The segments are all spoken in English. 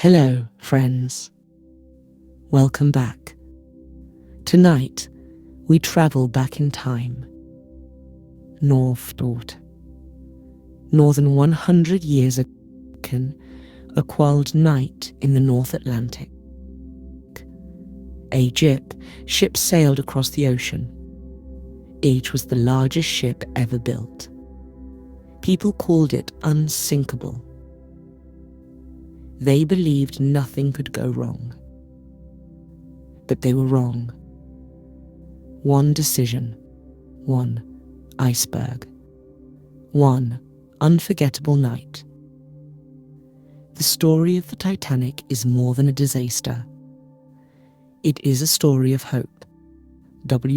Hello, friends. Welcome back. Tonight, we travel back in time. North, more than 100 years ago, a cold night in the North Atlantic. A ship sailed across the ocean. It was the largest ship ever built. People called it Unsinkable. They believed nothing could go wrong. But they were wrong. One decision, one iceberg, one unforgettable night. The story of the Titanic is more than a disaster. It is a story of hope,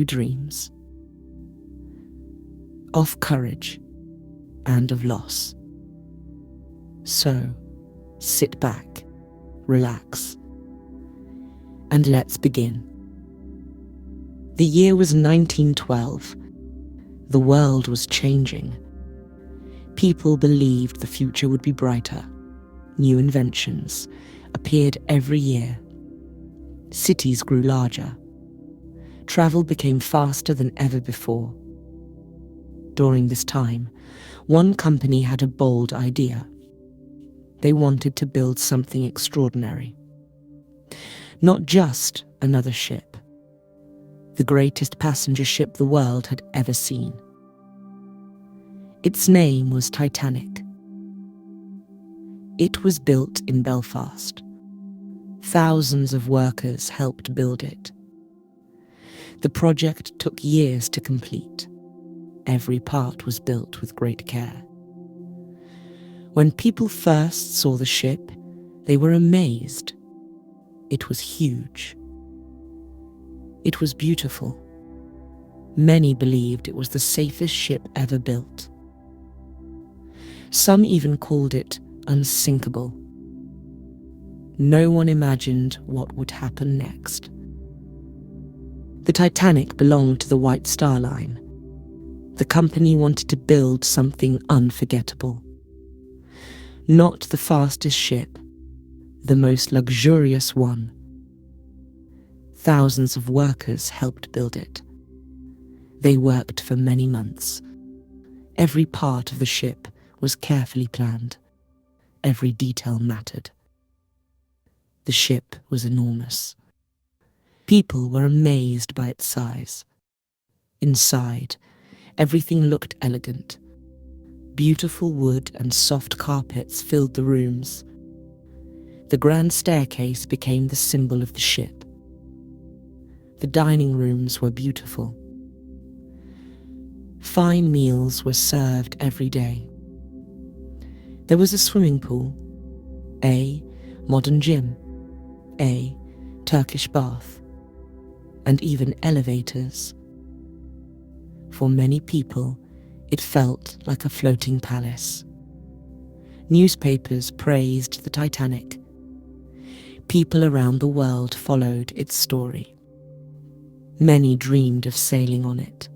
dreams, of courage, and of loss. So, sit back, relax, and let's begin. The year was 1912. The world was changing. People believed the future would be brighter. New inventions appeared every year. Cities grew larger. Travel became faster than ever before. During this time, one company had a bold idea. They wanted to build something extraordinary. Not just another ship. The greatest passenger ship the world had ever seen. Its name was Titanic. It was built in Belfast. Thousands of workers helped build it. The project took years to complete. Every part was built with great care. When people first saw the ship, they were amazed. It was huge. It was beautiful. Many believed it was the safest ship ever built. Some even called it unsinkable. No one imagined what would happen next. The Titanic belonged to the White Star Line. The company wanted to build something unforgettable. Not the fastest ship, the most luxurious one. Thousands of workers helped build it. They worked for many months. Every part of the ship was carefully planned. Every detail mattered. The ship was enormous. People were amazed by its size. Inside, everything looked elegant. Beautiful wood and soft carpets filled the rooms. The grand staircase became the symbol of the ship. The dining rooms were beautiful. Fine meals were served every day. There was a swimming pool, a modern gym, a Turkish bath, and even elevators. For many people, it felt like a floating palace. Newspapers praised the Titanic. People around the world followed its story. Many dreamed of sailing on it.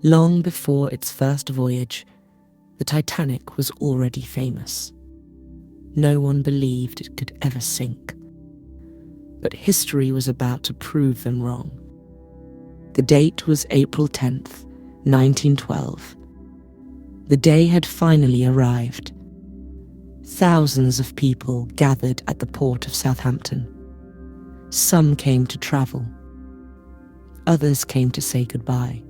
Long before its first voyage, the Titanic was already famous. No one believed it could ever sink. But history was about to prove them wrong. The date was April 10th, 1912. The day had finally arrived. Thousands of people gathered at the port of Southampton. Some came to travel. Others came to say goodbye.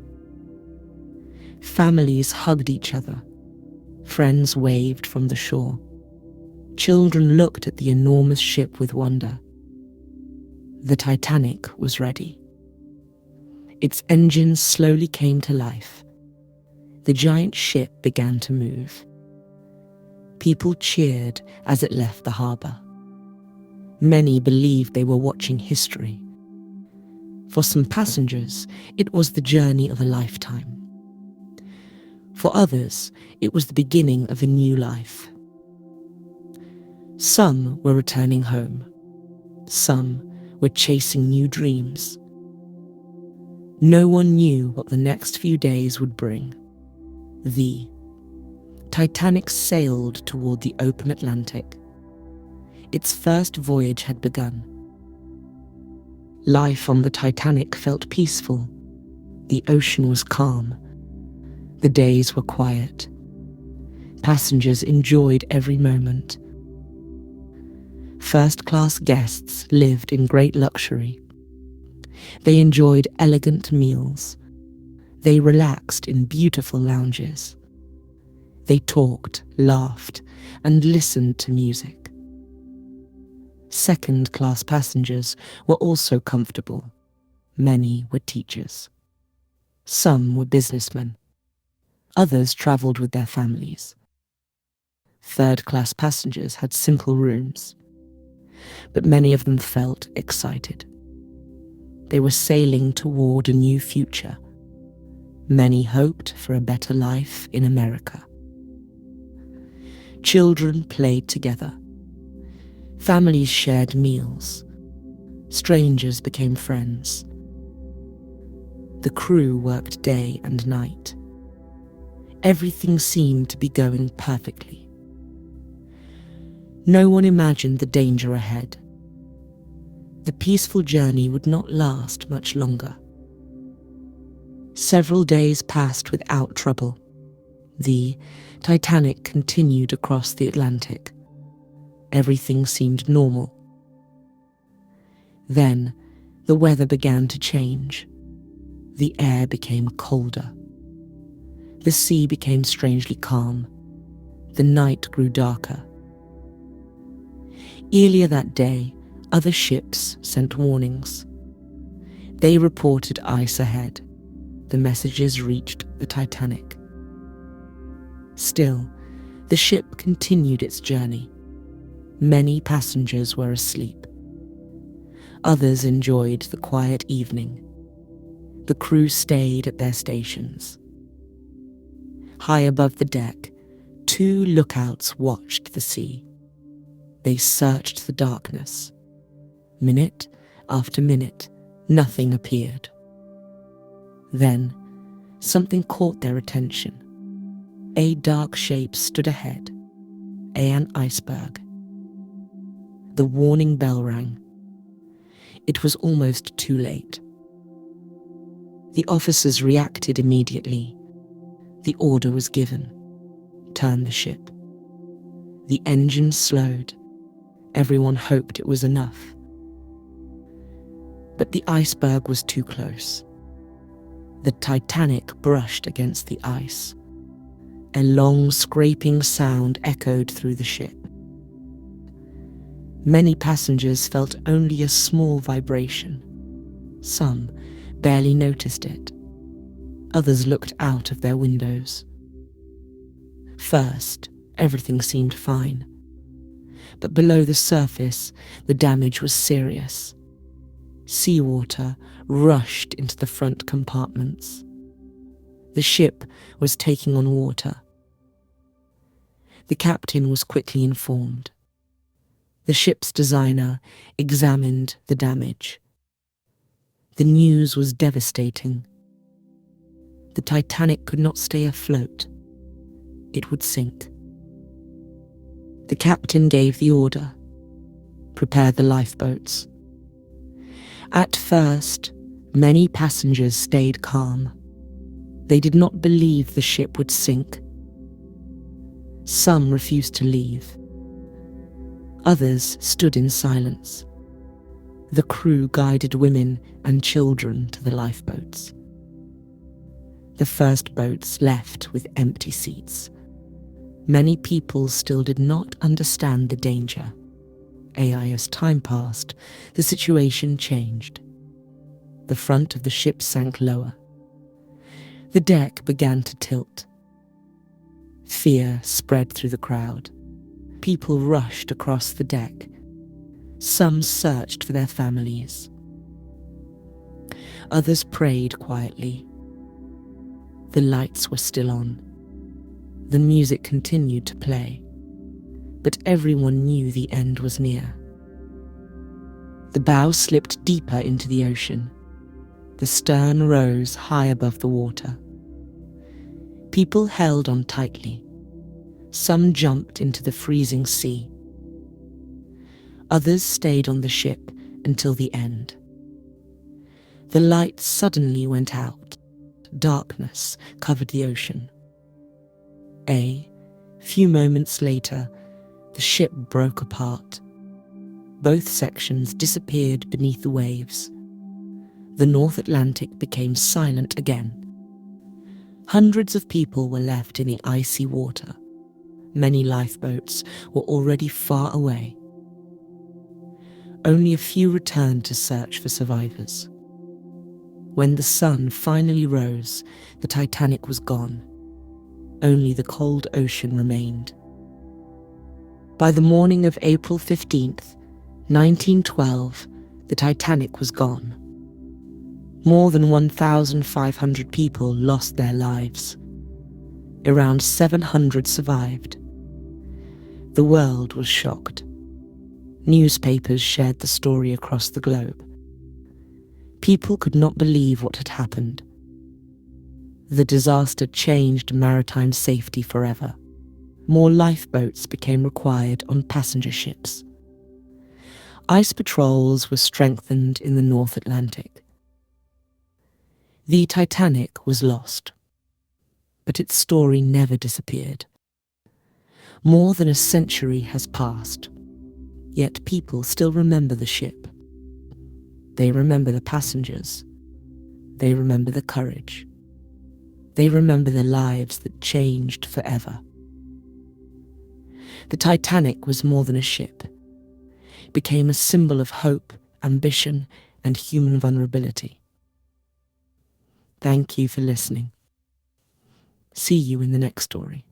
Families hugged each other. Friends waved from the shore. Children looked at the enormous ship with wonder. The Titanic was ready. Its engines slowly came to life. The giant ship began to move. People cheered as it left the harbour. Many believed they were watching history. For some passengers, it was the journey of a lifetime. For others, it was the beginning of a new life. Some were returning home. Some were chasing new dreams. No one knew what the next few days would bring. The Titanic sailed toward the open Atlantic. Its first voyage had begun. Life on the Titanic felt peaceful. The ocean was calm. The days were quiet. Passengers enjoyed every moment. First-class guests lived in great luxury. They enjoyed elegant meals. They relaxed in beautiful lounges. They talked, laughed, and listened to music. Second-class passengers were also comfortable. Many were teachers. Some were businessmen. Others travelled with their families. Third-class passengers had simple rooms, but many of them felt excited. They were sailing toward a new future. Many hoped for a better life in America. Children played together. Families shared meals. Strangers became friends. The crew worked day and night. Everything seemed to be going perfectly. No one imagined the danger ahead. The peaceful journey would not last much longer. Several days passed without trouble. The Titanic continued across the Atlantic. Everything seemed normal. Then, the weather began to change. The air became colder. The sea became strangely calm. The night grew darker. Earlier that day, other ships sent warnings. They reported ice ahead. The messages reached the Titanic. Still, the ship continued its journey. Many passengers were asleep. Others enjoyed the quiet evening. The crew stayed at their stations. High above the deck, 2 lookouts watched the sea. They searched the darkness. Minute after minute, nothing appeared. Then, something caught their attention. A dark shape stood ahead. An iceberg. The warning bell rang. It was almost too late. The officers reacted immediately. The order was given. Turn the ship. The engines slowed. Everyone hoped it was enough. But the iceberg was too close. The Titanic brushed against the ice. A long scraping sound echoed through the ship. Many passengers felt only a small vibration. Some barely noticed it. Others looked out of their windows. First, everything seemed fine. But below the surface, the damage was serious. Seawater rushed into the front compartments. The ship was taking on water. The captain was quickly informed. The ship's designer examined the damage. The news was devastating. The Titanic could not stay afloat. It would sink. The captain gave the order. Prepare the lifeboats. At first, many passengers stayed calm. They did not believe the ship would sink. Some refused to leave. Others stood in silence. The crew guided women and children to the lifeboats. The first boats left with empty seats. Many people still did not understand the danger. As time passed, the situation changed. The front of the ship sank lower. The deck began to tilt. Fear spread through the crowd. People rushed across the deck. Some searched for their families. Others prayed quietly. The lights were still on. The music continued to play, but everyone knew the end was near. The bow slipped deeper into the ocean. The stern rose high above the water. People held on tightly. Some jumped into the freezing sea. Others stayed on the ship until the end. The lights suddenly went out. Darkness covered the ocean. A few moments later, the ship broke apart. Both sections disappeared beneath the waves. The North Atlantic became silent again. Hundreds of people were left in the icy water. Many lifeboats were already far away. Only a few returned to search for survivors. When the sun finally rose, the Titanic was gone. Only the cold ocean remained. By the morning of April 15th, 1912, the Titanic was gone. More than 1,500 people lost their lives. Around 700 survived. The world was shocked. Newspapers shared the story across the globe. People could not believe what had happened. The disaster changed maritime safety forever. More lifeboats became required on passenger ships. Ice patrols were strengthened in the North Atlantic. The Titanic was lost, but its story never disappeared. More than a century has passed, yet people still remember the ship. They remember the passengers. They remember the courage. They remember the lives that changed forever. The Titanic was more than a ship. It became a symbol of hope, ambition, and human vulnerability. Thank you for listening. See you in the next story.